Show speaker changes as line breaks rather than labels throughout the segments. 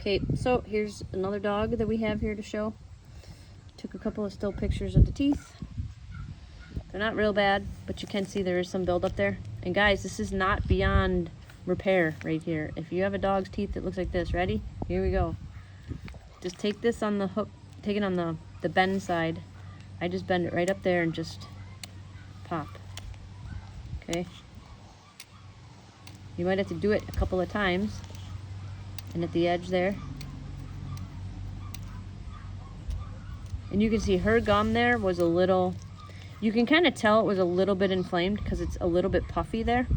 Okay, so here's another dog that we have here to show. Took a couple of still pictures of the teeth. They're not real bad, but you can see there is some buildup there. And guys, this is not beyond repair right here. If you have a dog's teeth that looks like this, ready? Here we go. Just take this on the hook, take it on the bend side. I just bend it right up there and just pop. Okay? You might have to do it a couple of times. And at the edge there. And you can see her gum there was a little, you can kind of tell it was a little bit inflamed because it's a little bit puffy there.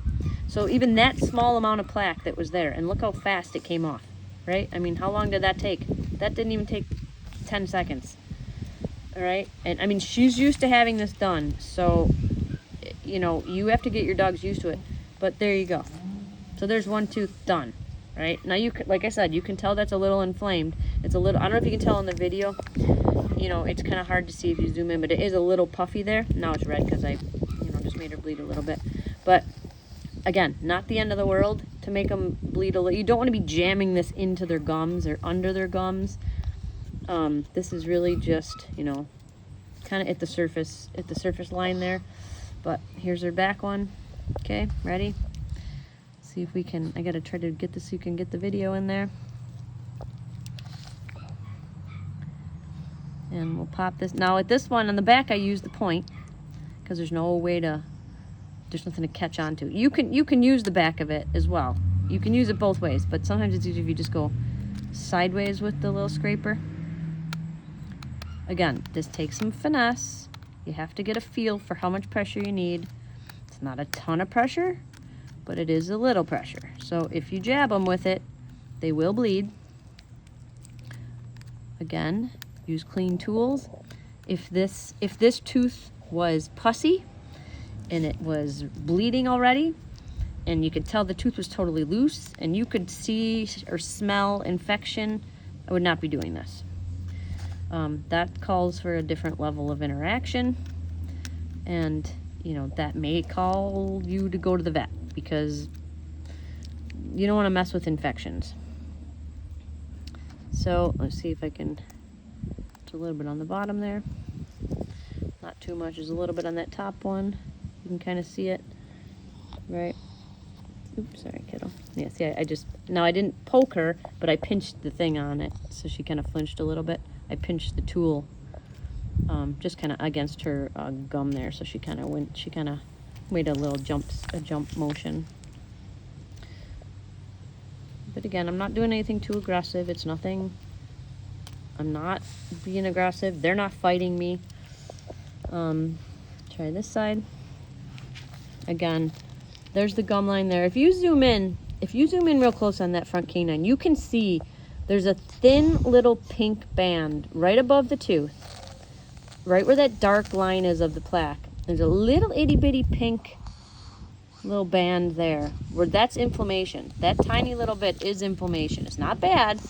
So even that small amount of plaque that was there, and look how fast it came off, right? I mean, how long did that take? That didn't even take 10 seconds, all right? And I mean, she's used to having this done, so, you know, you have to get your dogs used to it. But there you go. So there's one tooth done, right? Now, you can, like I said, you can tell that's a little inflamed. It's a little, I don't know if you can tell in the video, you know, it's kind of hard to see if you zoom in, but it is a little puffy there. Now it's red because I, you know, just made her bleed a little bit. But again, not the end of the world to make them bleed a little. You don't want to be jamming this into their gums or under their gums. This is really just, you know, kind of at the surface line there. But here's her back one. Okay, ready? See if we can, I gotta try to get this so you can get the video in there. And we'll pop this. Now at this one on the back, I use the point because there's no way to, there's nothing to catch onto. You can use the back of it as well. You can use it both ways, but sometimes it's easier if you just go sideways with the little scraper. Again, this takes some finesse. You have to get a feel for how much pressure you need. It's not a ton of pressure, but it is a little pressure. So if you jab them with it, they will bleed. Again, use clean tools. If this tooth was pussy and it was bleeding already, and you could tell the tooth was totally loose, and you could see or smell infection, I would not be doing this. That calls for a different level of interaction, and you know, that may call you to go to the vet because you don't want to mess with infections. So let's see if I can, a little bit on the bottom there, not too much. There's a little bit on that top one. You can kind of see it, right? Oops, sorry, kiddo. Yeah, see, I just, now I didn't poke her, but I pinched the thing on it, so she kind of flinched a little bit. I pinched the tool just kind of against her gum there, so she kind of went, she kind of made a little jump motion. But again, I'm not doing anything too aggressive. It's nothing, I'm not being aggressive. They're not fighting me. Try this side. Again, there's the gum line there. If you zoom in real close on that front canine, you can see there's a thin little pink band right above the tooth, right where that dark line is of the plaque. There's a little itty bitty pink little band there where that's inflammation. That tiny little bit is inflammation. It's not bad,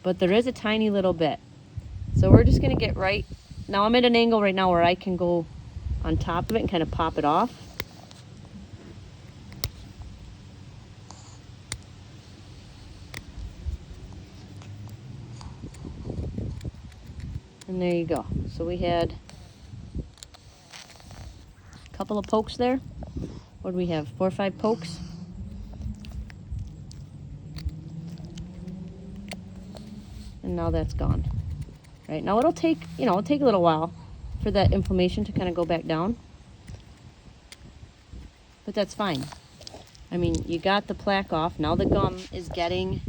but there is a tiny little bit. So we're just gonna get right, now I'm at an angle right now where I can go on top of it and kind of pop it off. And there you go. So we had a couple of pokes there. What do we have, 4 or 5 pokes? And now that's gone. Right, now it'll take, you know, it'll take a little while for that inflammation to kind of go back down. But that's fine. I mean, you got the plaque off. Now the gum is getting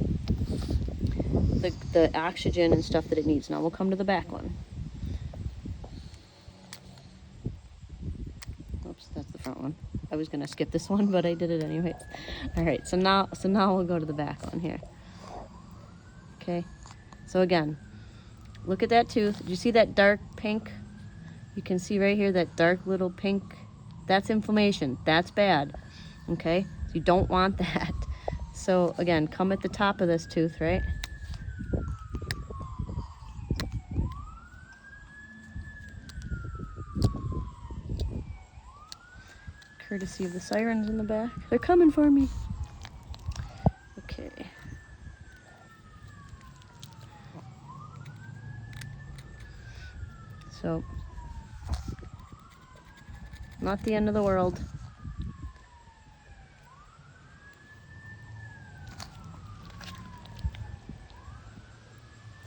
the oxygen and stuff that it needs. Now we'll come to the back one. Oops, that's the front one. I was gonna skip this one, but I did it anyways. All right, so now we'll go to the back one here. Okay, so again, look at that tooth. Did you see that dark pink? You can see right here that dark little pink. That's inflammation. That's bad. Okay, so you don't want that. So again, come at the top of this tooth, right? Courtesy of the sirens in the back. They're coming for me. Okay. So, not the end of the world.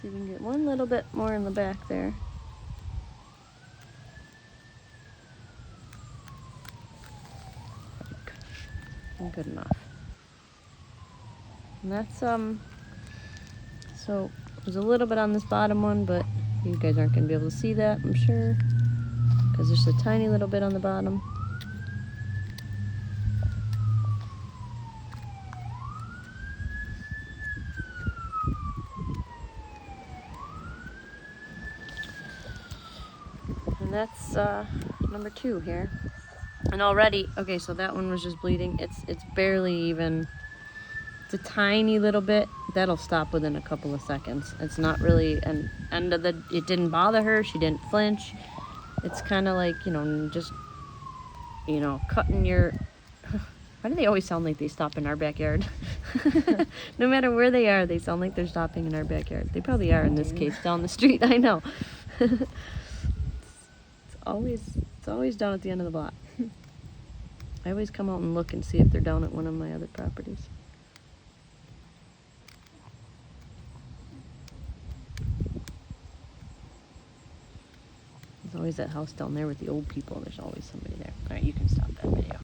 See if we can get one little bit more in the back there. Good enough. And that's so there's a little bit on this bottom one, but you guys aren't going to be able to see that, I'm sure, because there's a tiny little bit on the bottom. And that's number 2 here. And already, okay, so that one was just bleeding. It's barely even, it's a tiny little bit. That'll stop within a couple of seconds. It's not really an end of the, it didn't bother her. She didn't flinch. It's kind of like, just, cutting your, why do they always sound like they stop in our backyard? No matter where they are, they sound like they're stopping in our backyard. They probably are in this case, down the street, I know. It's always down at the end of the block. I always come out and look and see if they're down at one of my other properties. There's always that house down there with the old people. There's always somebody there. All right, you can stop that video.